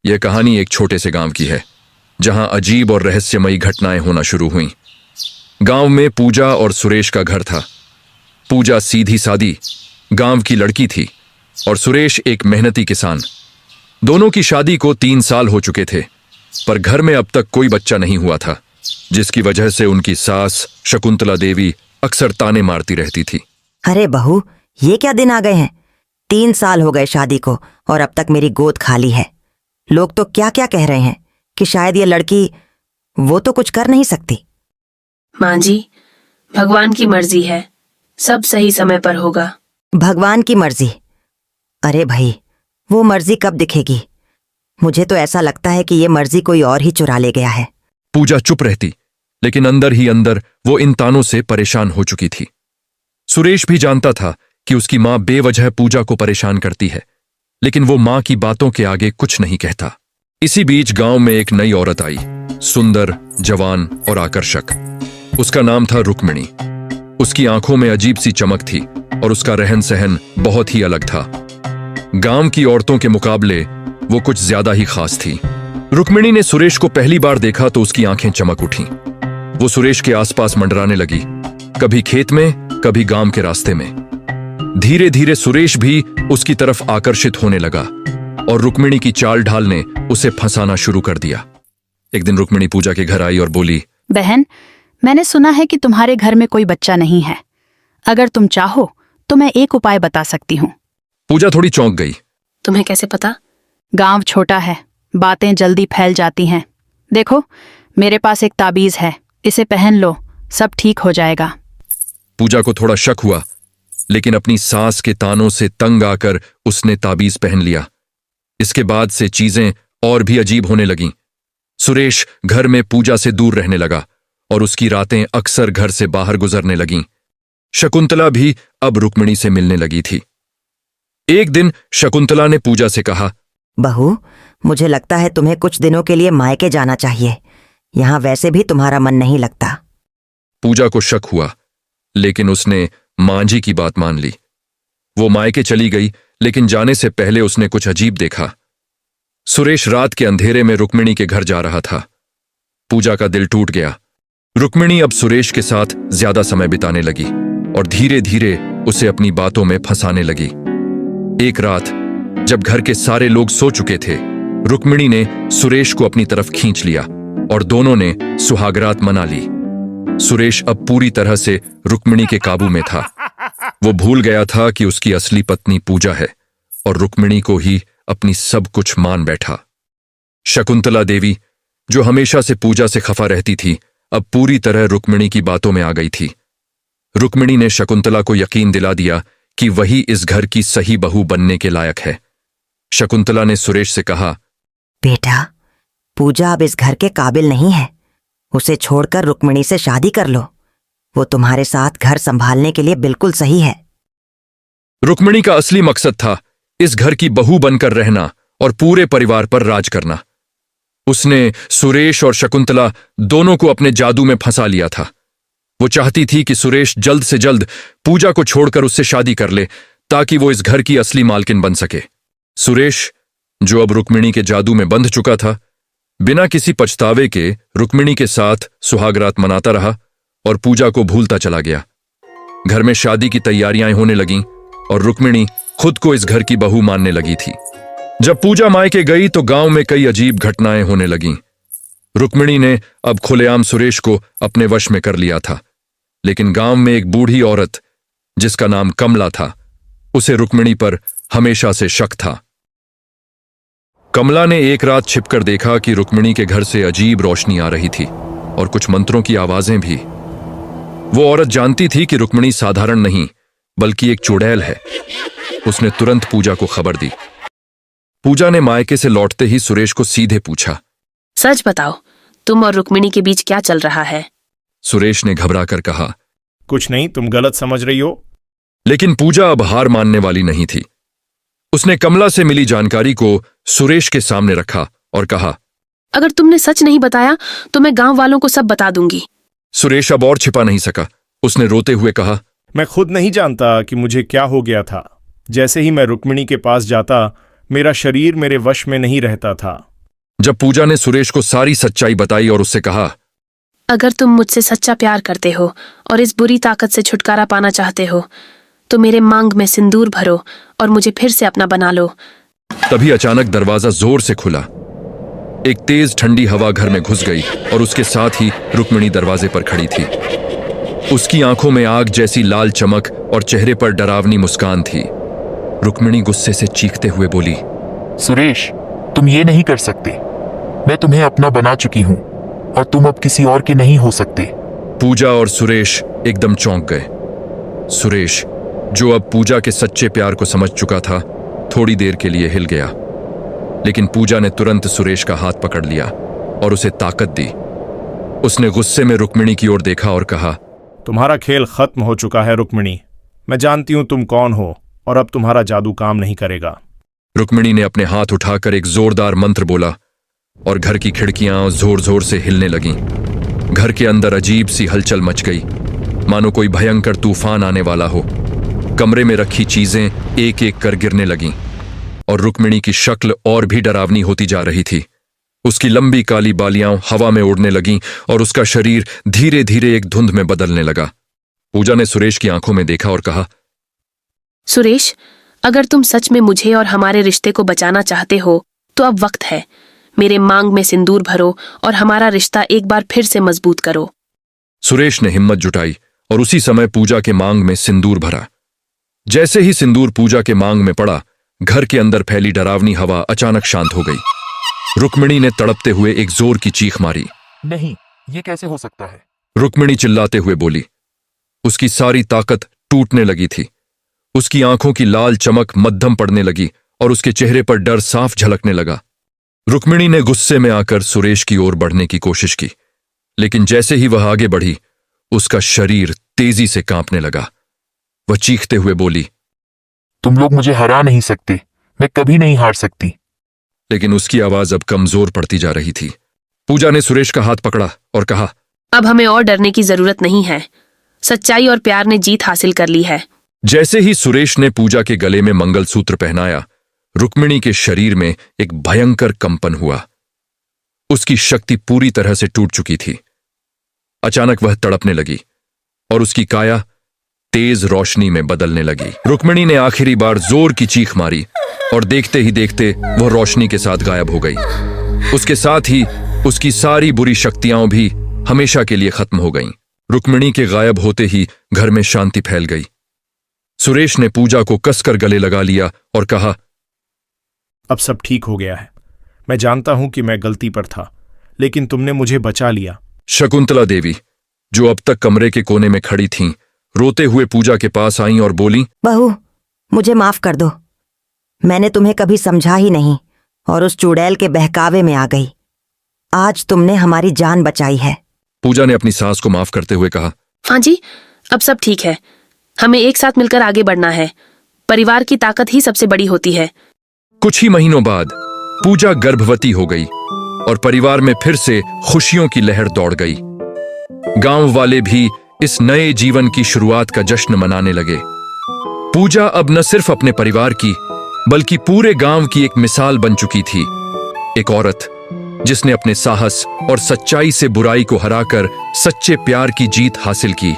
यह कहानी एक छोटे से गांव की है जहां अजीब और रहस्यमयी घटनाएं होना शुरू हुईं। गांव में पूजा और सुरेश का घर था। पूजा सीधी सादी गांव की लड़की थी और सुरेश एक मेहनती किसान। दोनों की शादी को 3 साल हो चुके थे, पर घर में अब तक कोई बच्चा नहीं हुआ था, जिसकी वजह से उनकी सास शकुंतला देवी अक्सर ताने मारती रहती थी। अरे बहू, ये क्या दिन आ गए हैं? 3 साल हो गए शादी को और अब तक मेरी गोद खाली है। लोग तो क्या क्या कह रहे हैं कि शायद ये लड़की वो तो कुछ कर नहीं सकती। माँ जी, भगवान की मर्जी है, सब सही समय पर होगा। भगवान की मर्जी? अरे भाई, वो मर्जी कब दिखेगी? मुझे तो ऐसा लगता है कि ये मर्जी कोई और ही चुरा ले गया है। पूजा चुप रहती, लेकिन अंदर ही अंदर वो इन तानों से परेशान हो चुकी थी। सुरेश भी जानता था कि उसकी मां बेवजह पूजा को परेशान करती है, लेकिन वो मां की बातों के आगे कुछ नहीं कहता। इसी बीच गांव में एक नई औरत आई, सुंदर, जवान और आकर्षक। उसका नाम था रुक्मिणी। उसकी आंखों में अजीब सी चमक थी और उसका रहन सहन बहुत ही अलग था। गांव की औरतों के मुकाबले वो कुछ ज्यादा ही खास थी। रुक्मिणी ने सुरेश को पहली बार देखा तो उसकी आंखें चमक उठीं। वो सुरेश के आसपास मंडराने लगी, कभी खेत में, कभी गांव के रास्ते में। धीरे धीरे सुरेश भी उसकी तरफ आकर्षित होने लगा और रुक्मिणी की चाल ढाल ने उसे फंसाना शुरू कर दिया। एक दिन रुक्मिणी पूजा के घर आई और बोली, बहन, मैंने सुना है कि तुम्हारे घर में कोई बच्चा नहीं है। अगर तुम चाहो तो मैं एक उपाय बता सकती हूँ। पूजा थोड़ी चौंक गई। तुम्हें कैसे पता? गांव छोटा है, बातें जल्दी फैल जाती हैं। देखो, मेरे पास एक ताबीज है, इसे पहन लो, सब ठीक हो जाएगा। पूजा को थोड़ा शक हुआ, लेकिन अपनी सास के तानों से तंग आकर उसने ताबीज पहन लिया। इसके बाद से चीजें और भी अजीब होने लगीं। सुरेश घर में पूजा से दूर रहने लगा और उसकी रातें अक्सर घर से बाहर गुजरने लगीं। शकुंतला भी अब रुक्मिणी से मिलने लगी थी। एक दिन शकुंतला ने पूजा से कहा, बहू, मुझे लगता है तुम्हें कुछ दिनों के लिए मायके जाना चाहिए। यहाँ वैसे भी तुम्हारा मन नहीं लगता। पूजा को शक हुआ, लेकिन उसने मां जी की बात मान ली। वो मायके चली गई, लेकिन जाने से पहले उसने कुछ अजीब देखा। सुरेश रात के अंधेरे में रुक्मिणी के घर जा रहा था। पूजा का दिल टूट गया। रुक्मिणी अब सुरेश के साथ ज्यादा समय बिताने लगी और धीरे धीरे उसे अपनी बातों में फंसाने लगी। एक रात जब घर के सारे लोग सो चुके थे, रुक्मिणी ने सुरेश को अपनी तरफ खींच लिया और दोनों ने सुहागरात मना ली। सुरेश अब पूरी तरह से रुक्मिणी के काबू में था। वो भूल गया था कि उसकी असली पत्नी पूजा है और रुक्मिणी को ही अपनी सब कुछ मान बैठा। शकुंतला देवी, जो हमेशा से पूजा से खफा रहती थी, अब पूरी तरह रुक्मिणी की बातों में आ गई थी। रुक्मिणी ने शकुंतला को यकीन दिला दिया कि वही इस घर की सही बहू बनने के लायक है। शकुंतला ने सुरेश से कहा, बेटा, पूजा अब इस घर के काबिल नहीं है। उसे छोड़कर रुक्मिणी से शादी कर लो। वो तुम्हारे साथ घर संभालने के लिए बिल्कुल सही है। रुक्मिणी का असली मकसद था इस घर की बहू बनकर रहना और पूरे परिवार पर राज करना। उसने सुरेश और शकुंतला दोनों को अपने जादू में फंसा लिया था। वो चाहती थी कि सुरेश जल्द से जल्द पूजा को छोड़कर उससे शादी कर ले, ताकि वो इस घर की असली मालकिन बन सके। सुरेश, जो अब रुक्मिणी के जादू में बंध चुका था, बिना किसी पछतावे के रुक्मिणी के साथ सुहागरात मनाता रहा और पूजा को भूलता चला गया। घर में शादी की तैयारियां होने लगीं और रुक्मिणी खुद को इस घर की बहू मानने लगी थी। जब पूजा मायके गई तो गांव में कई अजीब घटनाएं होने लगीं। रुक्मिणी ने अब खुलेआम सुरेश को अपने वश में कर लिया था, लेकिन गांव में एक बूढ़ी औरत, जिसका नाम कमला था, उसे रुक्मिणी पर हमेशा से शक था। कमला ने एक रात छिपकर देखा कि रुक्मिणी के घर से अजीब रोशनी आ रही थी और कुछ मंत्रों की आवाजें भी। वो औरत जानती थी कि रुक्मिणी साधारण नहीं, बल्कि एक चुड़ैल है। उसने तुरंत पूजा को खबर दी। पूजा ने मायके से लौटते ही सुरेश को सीधे पूछा, सच बताओ, तुम और रुक्मिणी के बीच क्या चल रहा है? सुरेश ने घबराकर कहा, कुछ नहीं, तुम गलत समझ रही हो। लेकिन पूजा अब हार मानने वाली नहीं थी। उसने कमला से मिली जानकारी को सुरेश के सामने रखा और कहा, अगर तुमने सच नहीं बताया तो मैं गांव वालों को सब बता दूंगी। सुरेश अब और छिपा नहीं सका। उसने रोते हुए कहा, मैं खुद नहीं जानता कि मुझे क्या हो गया था। जैसे ही मैं रुक्मिणी के पास जाता, मेरा शरीर मेरे वश में नहीं रहता था। जब पूजा ने सुरेश को सारी सच्चाई बताई और उससे कहा, अगर तुम मुझसे सच्चा प्यार करते हो और इस बुरी ताकत से छुटकारा पाना चाहते हो तो मेरे मांग में सिंदूर भरो और मुझे फिर से अपना बना लो। तभी अचानक दरवाजा जोर से खुला। एक तेज ठंडी हवा घर में घुस गई और उसके साथ ही रुक्मिणी दरवाजे पर खड़ी थी। उसकी आंखों में आग जैसी लाल चमक और चेहरे पर डरावनी मुस्कान थी। रुक्मिणी गुस्से से चीखते हुए बोली, सुरेश, तुम ये नहीं कर सकते। मैं तुम्हें अपना बना चुकी हूं और तुम अब किसी और के नहीं हो सकते। पूजा और सुरेश एकदम चौंक गए। सुरेश, जो अब पूजा के सच्चे प्यार को समझ चुका था, थोड़ी देर के लिए हिल गया, लेकिन पूजा ने तुरंत सुरेश का हाथ पकड़ लिया और उसे ताकत दी। उसने गुस्से में रुक्मिणी की ओर देखा और कहा, तुम्हारा खेल खत्म हो चुका है रुक्मिणी। मैं जानती हूं तुम कौन हो और अब तुम्हारा जादू काम नहीं करेगा। रुक्मिणी ने अपने हाथ उठाकर एक जोरदार मंत्र बोला और घर की खिड़कियां जोर जोर से हिलने लगीं। घर के अंदर अजीब सी हलचल मच गई, मानो कोई भयंकर तूफान आने वाला हो। कमरे में रखी चीजें एक एक कर गिरने लगीं और रुक्मिणी की शक्ल और भी डरावनी होती जा रही थी। उसकी लंबी काली बालियां हवा में उड़ने लगीं और उसका शरीर धीरे धीरे एक धुंध में बदलने लगा। पूजा ने सुरेश की आंखों में देखा और कहा, सुरेश, अगर तुम सच में मुझे और हमारे रिश्ते को बचाना चाहते हो तो अब वक्त है। मेरे मांग में सिंदूर भरो और हमारा रिश्ता एक बार फिर से मजबूत करो। सुरेश ने हिम्मत जुटाई और उसी समय पूजा के मांग में सिंदूर भरा। जैसे ही सिंदूर पूजा के मांग में पड़ा, घर के अंदर फैली डरावनी हवा अचानक शांत हो गई। रुक्मिणी ने तड़पते हुए एक जोर की चीख मारी। नहीं, ये कैसे हो सकता है? रुक्मिणी चिल्लाते हुए बोली। उसकी सारी ताकत टूटने लगी थी। उसकी आंखों की लाल चमक मद्धम पड़ने लगी और उसके चेहरे पर डर साफ झलकने लगा। रुक्मिणी ने गुस्से में आकर सुरेश की ओर बढ़ने की कोशिश की, लेकिन जैसे ही वह आगे बढ़ी, उसका शरीर तेजी से कांपने लगा। वह चीखते हुए बोली, तुम लोग मुझे हरा नहीं सकते। मैं कभी नहीं हार सकती। लेकिन उसकी आवाज अब कमजोर पड़ती जा रही थी। पूजा ने सुरेश का हाथ पकड़ा और कहा, अब हमें और डरने की जरूरत नहीं है। सच्चाई और प्यार ने जीत हासिल कर ली है। जैसे ही सुरेश ने पूजा के गले में मंगलसूत्र पहनाया, रुक्मिणी के शरीर में एक भयंकर कंपन हुआ। उसकी शक्ति पूरी तरह से टूट चुकी थी। अचानक वह तड़पने लगी और उसकी काया तेज रोशनी में बदलने लगी। रुक्मिणी ने आखिरी बार जोर की चीख मारी और देखते ही देखते वह रोशनी के साथ गायब हो गई। उसके साथ ही उसकी सारी बुरी शक्तियां भी हमेशा के लिए खत्म हो गईं। रुक्मिणी के गायब होते ही घर में शांति फैल गई। सुरेश ने पूजा को कसकर गले लगा लिया और कहा, अब सब ठीक हो गया है। मैं जानता हूं कि मैं गलती पर था, लेकिन तुमने मुझे बचा लिया। शकुंतला देवी, जो अब तक कमरे के कोने में खड़ी थीं, रोते हुए पूजा के पास आईं और बोली, बहू, मुझे माफ कर दो। मैंने तुम्हें कभी समझा ही नहीं और उस चुड़ैल के बहकावे में आ गई। आज तुमने हमारी जान बचाई है। पूजा ने अपनी सास को माफ करते हुए कहा, हाँ जी, अब सब ठीक है। हमें एक साथ मिलकर आगे बढ़ना है। परिवार की ताकत ही सबसे बड़ी होती है। कुछ ही महीनों बाद पूजा गर्भवती हो गई और परिवार में फिर से खुशियों की लहर दौड़ गई। गांव वाले भी इस नए जीवन की शुरुआत का जश्न मनाने लगे। पूजा अब न सिर्फ अपने परिवार की, बल्कि पूरे गांव की एक मिसाल बन चुकी थी। एक औरत जिसने अपने साहस और सच्चाई से बुराई को हराकर सच्चे प्यार की जीत हासिल की।